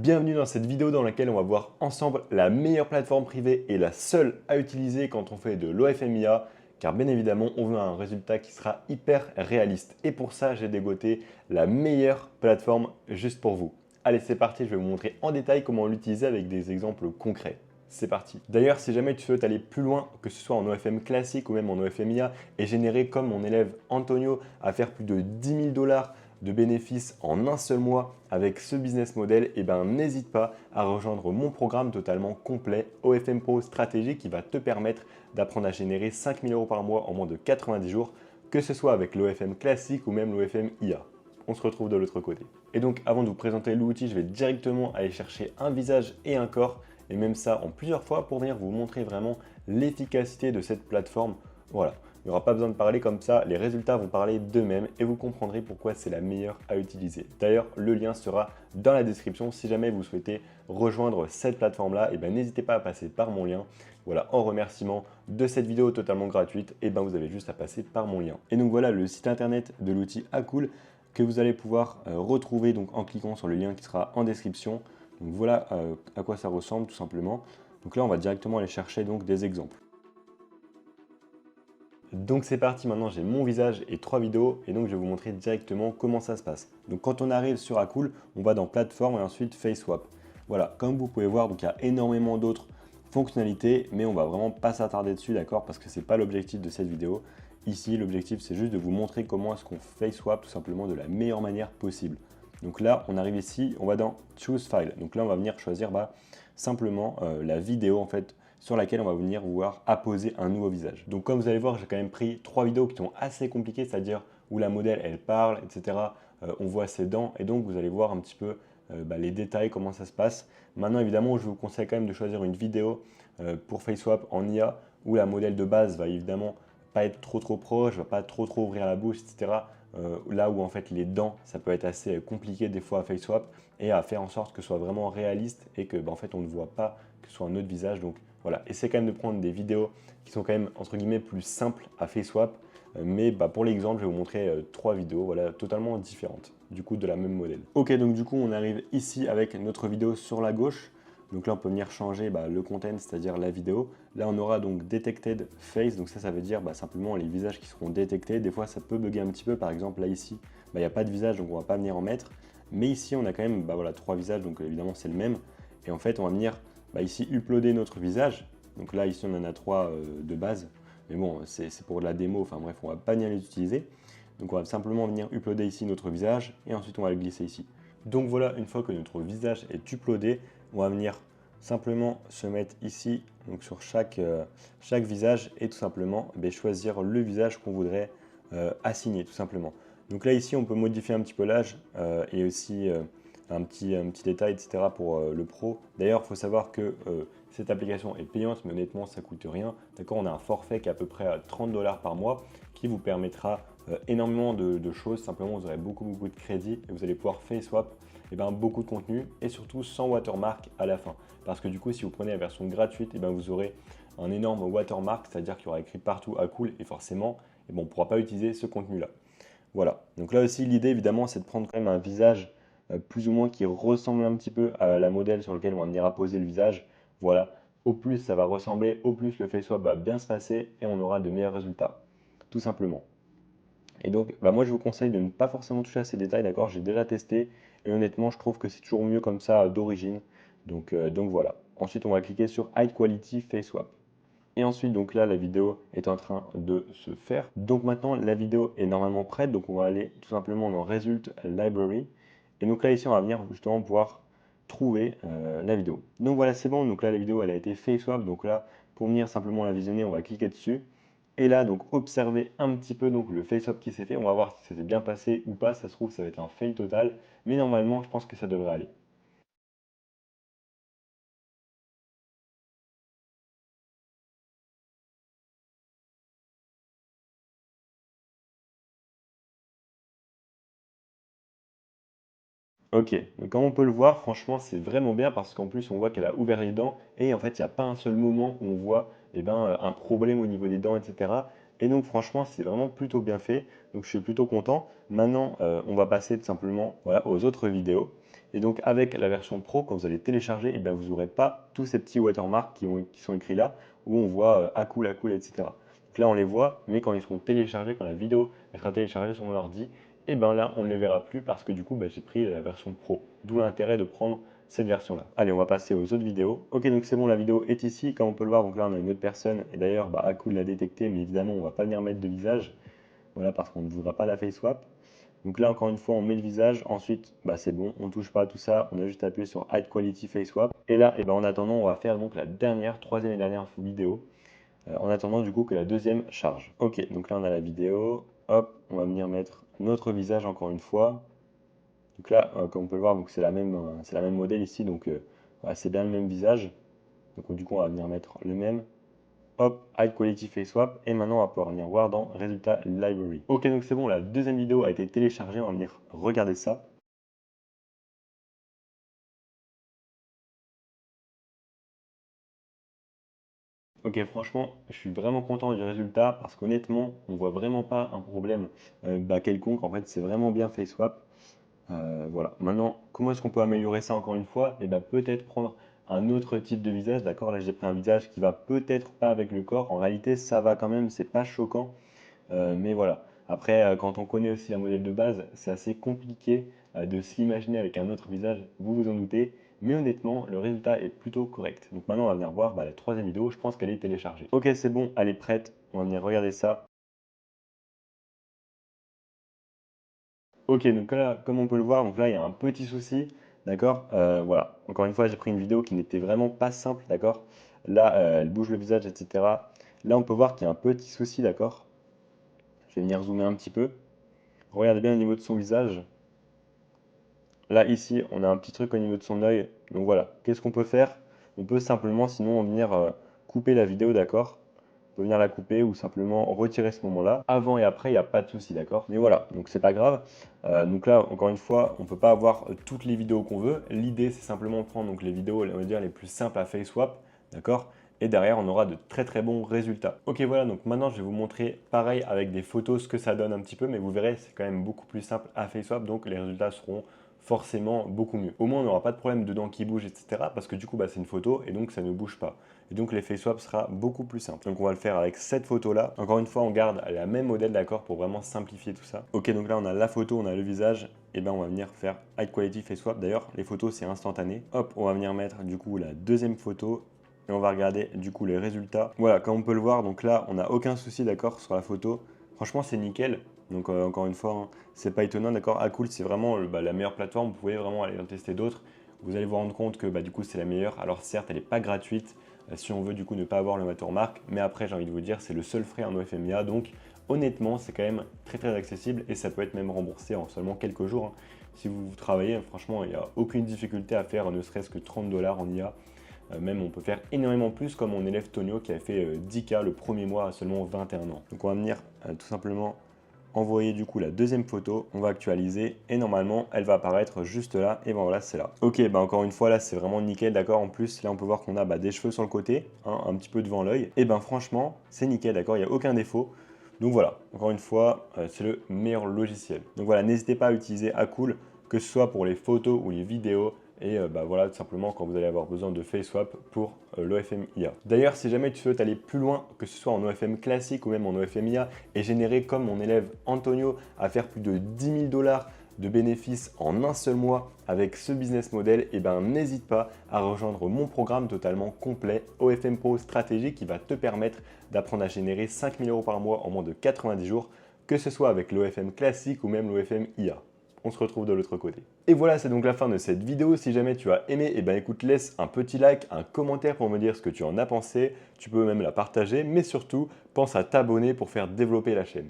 Bienvenue dans cette vidéo dans laquelle on va voir ensemble la meilleure plateforme privée et la seule à utiliser quand on fait de l'OFMIA, car bien évidemment on veut un résultat qui sera hyper réaliste. Et pour ça j'ai dégoté la meilleure plateforme juste pour vous. Allez c'est parti, je vais vous montrer en détail comment l'utiliser avec des exemples concrets. C'est parti. D'ailleurs, si jamais tu souhaites aller plus loin, que ce soit en OFM classique ou même en OFMIA, et générer comme mon élève Antonio à faire plus de 10 000 $ de bénéfices en un seul mois avec ce business model, eh ben, n'hésite pas à rejoindre mon programme totalement complet OFM Pro Stratégie qui va te permettre d'apprendre à générer 5 000 € par mois en moins de 90 jours, que ce soit avec l'OFM classique ou même l'OFM IA. On se retrouve de l'autre côté. Et donc avant de vous présenter l'outil, je vais directement aller chercher un visage et un corps, et même ça en plusieurs fois pour venir vous montrer vraiment l'efficacité de cette plateforme. Voilà. Il n'y aura pas besoin de parler comme ça, les résultats vont parler d'eux-mêmes et vous comprendrez pourquoi c'est la meilleure à utiliser. D'ailleurs, le lien sera dans la description. Si jamais vous souhaitez rejoindre cette plateforme-là, eh ben, n'hésitez pas à passer par mon lien. Voilà, en remerciement de cette vidéo totalement gratuite, eh ben, vous avez juste à passer par mon lien. Et donc voilà le site internet de l'outil Akool que vous allez pouvoir retrouver donc, en cliquant sur le lien qui sera en description. Donc voilà à quoi ça ressemble tout simplement. Donc là, on va directement aller chercher donc, des exemples. Donc c'est parti, maintenant j'ai mon visage et 3 vidéos et donc je vais vous montrer directement comment ça se passe. Donc quand on arrive sur Akool, on va dans plateforme et ensuite Face Swap. Voilà, comme vous pouvez voir, donc il y a énormément d'autres fonctionnalités, mais on va vraiment pas s'attarder dessus, d'accord, parce que c'est pas l'objectif de cette vidéo. Ici, l'objectif c'est juste de vous montrer comment est-ce qu'on Face Swap tout simplement de la meilleure manière possible. Donc là, on arrive ici, on va dans Choose File. Donc là, on va venir choisir simplement la vidéo en fait sur laquelle on va venir vouloir apposer un nouveau visage. Donc comme vous allez voir, j'ai quand même pris 3 vidéos qui sont assez compliquées, c'est-à-dire où la modèle elle parle, etc. On voit ses dents et donc vous allez voir un petit peu les détails, comment ça se passe. Maintenant évidemment, je vous conseille quand même de choisir une vidéo pour FaceSwap en IA où la modèle de base va évidemment pas être trop proche, va pas trop ouvrir la bouche, etc. Là où en fait les dents, ça peut être assez compliqué des fois à FaceSwap et à faire en sorte que ce soit vraiment réaliste et que en fait on ne voit pas que ce soit un autre visage. Donc voilà, essayez quand même de prendre des vidéos qui sont quand même entre guillemets plus simples à FaceSwap. Mais pour l'exemple, je vais vous montrer 3 vidéos voilà, totalement différentes, du coup de la même modèle. Ok, donc du coup on arrive ici avec notre vidéo sur la gauche. Donc là on peut venir changer le content, c'est-à-dire la vidéo. Là on aura donc Detected Face, donc ça veut dire simplement les visages qui seront détectés. Des fois ça peut bugger un petit peu, par exemple là ici, il n'y a pas de visage donc on ne va pas venir en mettre. Mais ici on a quand même 3 visages, donc évidemment c'est le même. Et en fait on va venir ici uploader notre visage. Donc là ici on en a 3 de base. Mais bon c'est pour de la démo, enfin bref on va pas venir les utiliser. Donc on va simplement venir uploader ici notre visage et ensuite on va le glisser ici. Donc voilà, une fois que notre visage est uploadé, on va venir simplement se mettre ici donc sur chaque visage et tout simplement choisir le visage qu'on voudrait assigner tout simplement. Donc là ici on peut modifier un petit peu l'âge et aussi un petit détail etc. pour le pro. D'ailleurs il faut savoir que cette application est payante mais honnêtement ça coûte rien. D'accord, on a un forfait qui est à peu près à 30 $ par mois qui vous permettra énormément de choses. Simplement vous aurez beaucoup de crédit et vous allez pouvoir faire swap beaucoup de contenu et surtout sans watermark à la fin. Parce que du coup, si vous prenez la version gratuite, vous aurez un énorme watermark, c'est-à-dire qu'il y aura écrit partout Akool et forcément, on ne pourra pas utiliser ce contenu-là. Voilà. Donc là aussi, l'idée évidemment, c'est de prendre quand même un visage plus ou moins qui ressemble un petit peu à la modèle sur laquelle on va venir apposer le visage. Voilà. Au plus ça va ressembler, au plus le face swap va bien se passer et on aura de meilleurs résultats. Tout simplement. Et donc, moi, je vous conseille de ne pas forcément toucher à ces détails, d'accord? J'ai déjà testé et honnêtement, je trouve que c'est toujours mieux comme ça d'origine. Donc voilà. Ensuite, on va cliquer sur High Quality Face Swap. Et ensuite, donc là, la vidéo est en train de se faire. Donc maintenant, la vidéo est normalement prête. Donc on va aller tout simplement dans Result Library. Et donc là, ici, on va venir justement pouvoir trouver la vidéo. Donc voilà, c'est bon. Donc là, la vidéo, elle a été face swap. Donc là, pour venir simplement la visionner, on va cliquer dessus. Et là, donc, observez un petit peu donc, le face-up qui s'est fait. On va voir si ça s'est bien passé ou pas. Ça se trouve, ça va être un fail total. Mais normalement, je pense que ça devrait aller. Ok, donc comme on peut le voir, franchement, c'est vraiment bien parce qu'en plus, on voit qu'elle a ouvert les dents et en fait, il n'y a pas un seul moment où on voit un problème au niveau des dents, etc. Et donc, franchement, c'est vraiment plutôt bien fait. Donc, je suis plutôt content. Maintenant, on va passer tout simplement voilà, aux autres vidéos. Et donc avec la version Pro, quand vous allez télécharger, vous n'aurez pas tous ces petits watermarks qui sont écrits là, où on voit à cool, etc. Donc là, on les voit, mais quand ils seront téléchargés, quand la vidéo sera téléchargée sur mon ordi, là, on ne les verra plus parce que du coup, j'ai pris la version Pro. D'où l'intérêt de prendre cette version-là. Allez, on va passer aux autres vidéos. Ok, donc c'est bon, la vidéo est ici. Comme on peut le voir, donc là, on a une autre personne. Et d'ailleurs, Hakool l'a détecté, mais évidemment, on ne va pas venir mettre de visage. Voilà, parce qu'on ne voudra pas la face swap. Donc là, encore une fois, on met le visage. Ensuite, c'est bon, on ne touche pas à tout ça. On a juste appuyé sur Hide Quality Face Swap. Et là, en attendant, on va faire donc la troisième et dernière vidéo. En attendant du coup que la deuxième charge. Ok, donc là, on a la vidéo. Hop, on va venir mettre notre visage encore une fois. Donc là, comme on peut le voir, c'est la même modèle ici. Donc voilà, c'est bien le même visage. Donc du coup, on va venir mettre le même. Hop, Hide Quality Face Swap. Et maintenant, on va pouvoir venir voir dans Résultat Library. Ok, donc c'est bon, la deuxième vidéo a été téléchargée. On va venir regarder ça. Ok, franchement, je suis vraiment content du résultat parce qu'honnêtement, on voit vraiment pas un problème quelconque. En fait, c'est vraiment bien Face Swap. Voilà. Maintenant, comment est-ce qu'on peut améliorer ça encore une fois? Peut-être prendre un autre type de visage. D'accord, là j'ai pris un visage qui va peut-être pas avec le corps. En réalité, ça va quand même, c'est pas choquant. Mais voilà. Après, quand on connaît aussi un modèle de base, c'est assez compliqué de s'imaginer avec un autre visage, vous vous en doutez. Mais honnêtement, le résultat est plutôt correct. Donc maintenant, on va venir voir la troisième vidéo. Je pense qu'elle est téléchargée. Ok, c'est bon, elle est prête. On va venir regarder ça. Ok, donc là, comme on peut le voir, donc là, il y a un petit souci, d'accord? Voilà, encore une fois, j'ai pris une vidéo qui n'était vraiment pas simple, d'accord? Là, elle bouge le visage, etc. Là, on peut voir qu'il y a un petit souci, d'accord? Je vais venir zoomer un petit peu. Regardez bien au niveau de son visage. Là, ici, on a un petit truc au niveau de son œil. Donc voilà, qu'est-ce qu'on peut faire? On peut simplement, sinon, venir couper la vidéo, d'accord? On peut venir la couper ou simplement retirer ce moment-là. Avant et après, il n'y a pas de souci, d'accord? Mais voilà, donc c'est pas grave. Donc là, encore une fois, on ne peut pas avoir toutes les vidéos qu'on veut. L'idée, c'est simplement de prendre donc, les vidéos, on va dire, les plus simples à face swap, d'accord? Et derrière, on aura de très très bons résultats. Ok, voilà, donc maintenant, je vais vous montrer pareil avec des photos ce que ça donne un petit peu, mais vous verrez, c'est quand même beaucoup plus simple à face swap, donc les résultats seront forcément beaucoup mieux. Au moins, on n'aura pas de problème dedans qui bouge, etc. Parce que du coup, c'est une photo et donc ça ne bouge pas. Et donc l'effet swap sera beaucoup plus simple. Donc on va le faire avec cette photo-là. Encore une fois, on garde la même modèle, d'accord, pour vraiment simplifier tout ça. Ok, donc là, on a la photo, on a le visage. Et on va venir faire High Quality Face Swap. D'ailleurs, les photos, c'est instantané. Hop, on va venir mettre du coup la deuxième photo. Et on va regarder du coup les résultats. Voilà, comme on peut le voir, donc là, on n'a aucun souci, d'accord, sur la photo. Franchement, c'est nickel. Donc encore une fois, c'est pas étonnant, d'accord. Hakool, c'est vraiment la meilleure plateforme. Vous pouvez vraiment aller en tester d'autres. Vous allez vous rendre compte que du coup, c'est la meilleure. Alors certes, elle n'est pas gratuite si on veut du coup ne pas avoir le watermark. Mais après, j'ai envie de vous dire, c'est le seul frais en OFMIA. Donc honnêtement, c'est quand même très très accessible et ça peut être même remboursé en seulement quelques jours, hein. Si vous travaillez, franchement, il n'y a aucune difficulté à faire ne serait-ce que 30 $ en IA. Même on peut faire énormément plus comme mon élève Tonio qui a fait 10K le premier mois à seulement 21 ans. Donc on va venir tout simplement envoyer du coup la deuxième photo, on va actualiser et normalement elle va apparaître juste là et voilà c'est là. Ok, encore une fois là c'est vraiment nickel, d'accord. En plus là on peut voir qu'on a des cheveux sur le côté, hein, un petit peu devant l'œil. Et franchement c'est nickel, d'accord, il n'y a aucun défaut. Donc voilà, encore une fois c'est le meilleur logiciel. Donc voilà, n'hésitez pas à utiliser Hakool, que ce soit pour les photos ou les vidéos. Et voilà, tout simplement quand vous allez avoir besoin de face swap pour l'OFM IA. D'ailleurs, si jamais tu souhaites aller plus loin, que ce soit en OFM classique ou même en OFM IA, et générer comme mon élève Antonio à faire plus de 10 000 $ de bénéfices en un seul mois avec ce business model, n'hésite pas à rejoindre mon programme totalement complet OFM Pro Stratégie qui va te permettre d'apprendre à générer 5 000 € par mois en moins de 90 jours, que ce soit avec l'OFM classique ou même l'OFM IA. On se retrouve de l'autre côté. Et voilà, c'est donc la fin de cette vidéo. Si jamais tu as aimé, écoute, laisse un petit like, un commentaire pour me dire ce que tu en as pensé. Tu peux même la partager, mais surtout, pense à t'abonner pour faire développer la chaîne.